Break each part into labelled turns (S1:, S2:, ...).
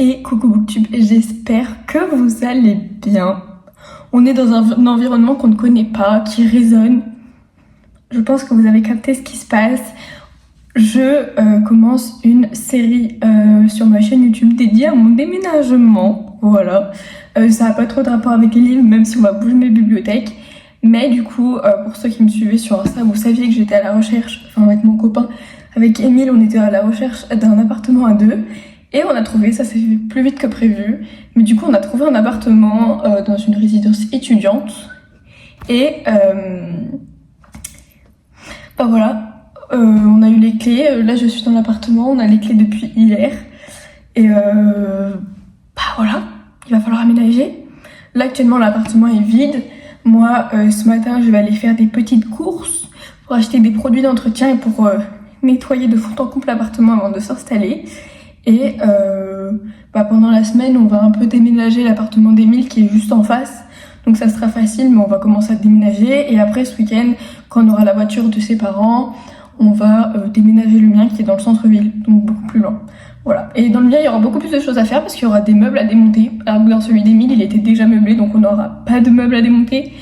S1: Et coucou Booktube, j'espère que vous allez bien. On est dans un environnement qu'on ne connaît pas, qui résonne. Je pense que vous avez capté ce qui se passe. Je commence une série sur ma chaîne YouTube dédiée à mon déménagement. Voilà. Ça n'a pas trop de rapport avec les livres, même si on va bouger mes bibliothèques. Mais du coup, pour ceux qui me suivaient sur Insta, vous saviez que j'étais à la recherche, enfin avec mon copain, avec Emile, on était à la recherche d'un appartement à deux. Et on a trouvé, ça s'est fait plus vite que prévu. Mais du coup, on a trouvé un appartement dans une résidence étudiante. Et bah voilà, on a eu les clés. Là, je suis dans l'appartement, on a les clés depuis hier. Et bah voilà, il va falloir aménager. Là, actuellement, l'appartement est vide. Moi, ce matin, je vais aller faire des petites courses pour acheter des produits d'entretien et pour nettoyer de fond en comble l'appartement avant de s'installer. Et bah pendant la semaine, on va un peu déménager l'appartement d'Emile qui est juste en face. Donc ça sera facile, mais on va commencer à déménager. Et après, ce week-end, quand on aura la voiture de ses parents, on va déménager le mien qui est dans le centre-ville, donc beaucoup plus loin. Voilà. Et dans le mien, il y aura beaucoup plus de choses à faire parce qu'il y aura des meubles à démonter. Alors que dans celui d'Emile, il était déjà meublé, donc on n'aura pas de meubles à démonter.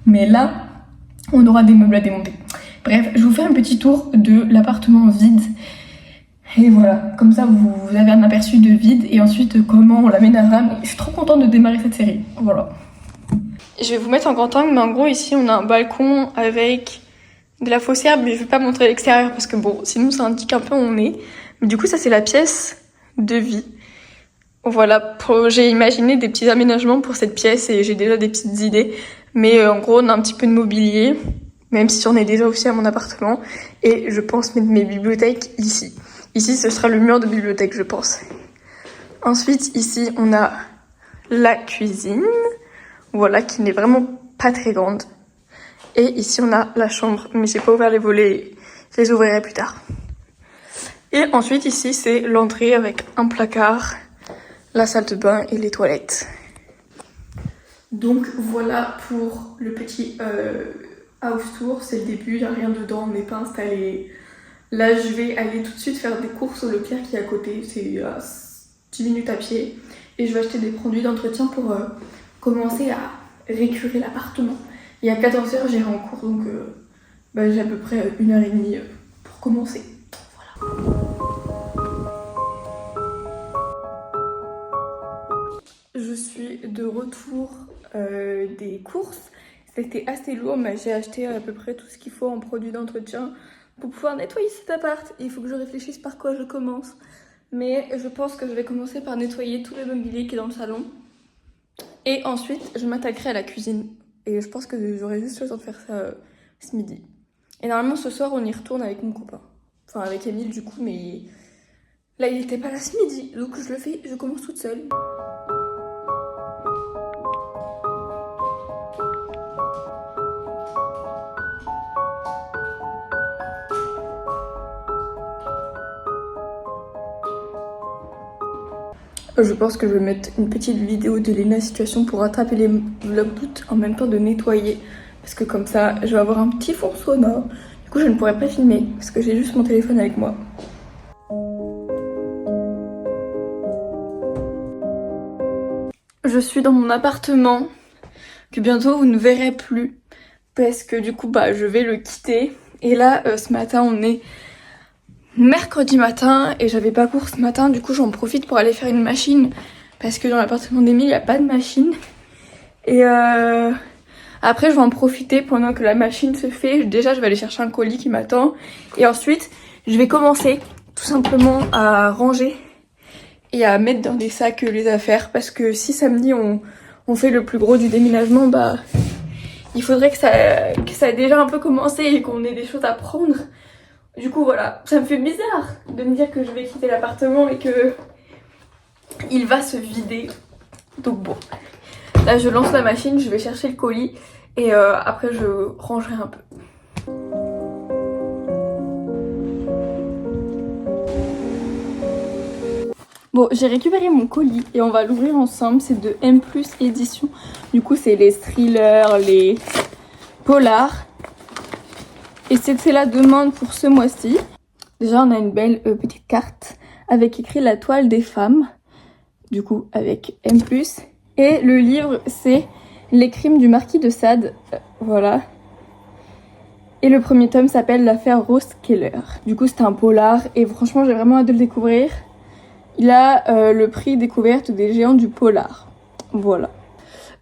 S1: Mais là, on aura des meubles à démonter. Bref, je vous fais un petit tour de l'appartement vide. Et voilà, comme ça vous avez un aperçu de vide et ensuite comment on l'aménagera. Je suis trop contente de démarrer cette série, voilà. Je vais vous mettre en grand angle, mais en gros ici on a un balcon avec de la fosse herbe, mais je vais pas montrer l'extérieur parce que bon, sinon ça indique un peu où on est. Mais du coup ça c'est la pièce de vie. Voilà, j'ai imaginé des petits aménagements pour cette pièce et j'ai déjà des petites idées. Mais en gros on a un petit peu de mobilier, même si j'en ai déjà aussi à mon appartement. Et je pense mettre mes bibliothèques ici. Ici, ce sera le mur de bibliothèque, je pense. Ensuite, ici, on a la cuisine. Voilà, qui n'est vraiment pas très grande. Et ici, on a la chambre. Mais j'ai pas ouvert les volets. Je les ouvrirai plus tard. Et ensuite, ici, c'est l'entrée avec un placard, la salle de bain et les toilettes. Donc, voilà pour le petit house tour. C'est le début, il n'y a rien dedans, on n'est pas installé. Là, je vais aller tout de suite faire des courses au Leclerc qui est à côté, c'est à 10 minutes à pied. Et je vais acheter des produits d'entretien pour commencer à récurer l'appartement. Et à 14h, j'irai en cours, donc j'ai à peu près 1h30 pour commencer. Voilà. Je suis de retour des courses. C'était assez lourd, mais j'ai acheté à peu près tout ce qu'il faut en produits d'entretien pour pouvoir nettoyer cet appart. Il faut que je réfléchisse par quoi je commence. Mais je pense que je vais commencer par nettoyer tout le mobilier qui est dans le salon. Et ensuite, je m'attaquerai à la cuisine. Et je pense que j'aurai juste le temps de faire ça ce midi. Et normalement, ce soir, on y retourne avec mon copain. Enfin, avec Emile, du coup, mais là, il était pas là ce midi. Donc, je commence toute seule. Je pense que je vais mettre une petite vidéo de Lena Situation pour rattraper les vlog d'août en même temps de nettoyer. Parce que comme ça, je vais avoir un petit fond sonore. Du coup, je ne pourrai pas filmer parce que j'ai juste mon téléphone avec moi. Je suis dans mon appartement que bientôt vous ne verrez plus. Parce que du coup, je vais le quitter. Et là, ce matin, on est mercredi matin et j'avais pas cours ce matin, du coup j'en profite pour aller faire une machine parce que dans l'appartement d'Emile il n'y a pas de machine. Et après je vais en profiter pendant que la machine se fait. Déjà je vais aller chercher un colis qui m'attend et ensuite je vais commencer tout simplement à ranger et à mettre dans des sacs les affaires parce que si samedi on fait le plus gros du déménagement, il faudrait que ça ait déjà un peu commencé et qu'on ait des choses à prendre. Du coup voilà, ça me fait bizarre de me dire que je vais quitter l'appartement et que il va se vider. Donc bon, là je lance la machine, je vais chercher le colis et après je rangerai un peu. Bon, j'ai récupéré mon colis et on va l'ouvrir ensemble, c'est de M+ édition. Du coup c'est les thrillers, les polars. Et c'était la demande pour ce mois-ci. Déjà, on a une belle petite carte avec écrit la toile des femmes. du coup avec M+. Et le livre, c'est Les crimes du marquis de Sade, voilà. Et le premier tome s'appelle L'affaire Rose Keller. Du coup, c'est un polar et franchement, j'ai vraiment hâte de le découvrir. Il a le prix découverte des géants du polar. Voilà.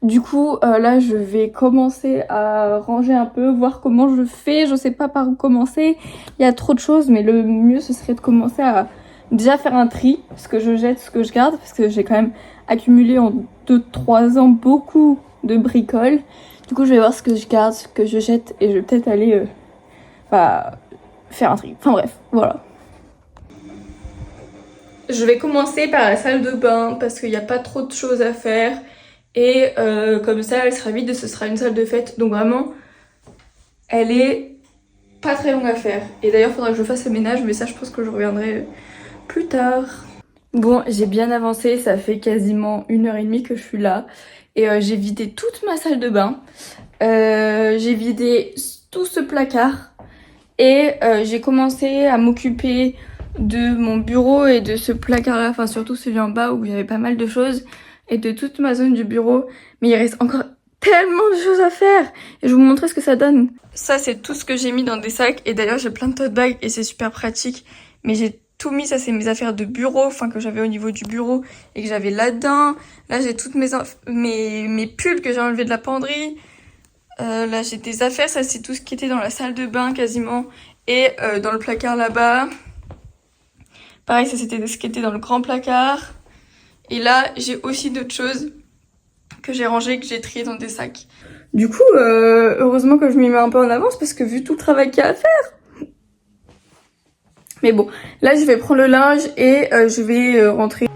S1: Du coup, là, je vais commencer à ranger un peu, voir comment je fais. Je sais pas par où commencer. Il y a trop de choses, mais le mieux, ce serait de commencer à déjà faire un tri. Ce que je jette, ce que je garde. Parce que j'ai quand même accumulé en 2-3 ans beaucoup de bricoles. Du coup, je vais voir ce que je garde, ce que je jette. Et je vais peut-être aller faire un tri. Enfin bref, voilà. Je vais commencer par la salle de bain parce qu'il n'y a pas trop de choses à faire. Et comme ça, elle sera vide et ce sera une salle de fête. Donc vraiment, elle est pas très longue à faire. Et d'ailleurs, il faudra que je fasse le ménage, mais ça, je pense que je reviendrai plus tard. Bon, j'ai bien avancé, ça fait quasiment 1h30 que je suis là. Et j'ai vidé toute ma salle de bain. J'ai vidé tout ce placard. Et j'ai commencé à m'occuper de mon bureau et de ce placard-là, enfin surtout celui en bas où il y avait pas mal de choses, et de toute ma zone du bureau. Mais il reste encore tellement de choses à faire et je vais vous montrer ce que ça donne. Ça, c'est tout ce que j'ai mis dans des sacs, et d'ailleurs j'ai plein de tote bags et c'est super pratique. Mais j'ai tout mis, ça c'est mes affaires de bureau, enfin que j'avais au niveau du bureau et que j'avais là-dedans. Là j'ai toutes mes pulls que j'ai enlevés de la penderie. Là j'ai des affaires, ça c'est tout ce qui était dans la salle de bain quasiment, et dans le placard là-bas. Pareil, ça c'était ce qui était dans le grand placard. Et là j'ai aussi d'autres choses que j'ai rangées, que j'ai triées dans des sacs. Du coup, heureusement que je m'y mets un peu en avance parce que vu tout le travail qu'il y a à faire. Mais bon, là je vais prendre le linge et je vais rentrer.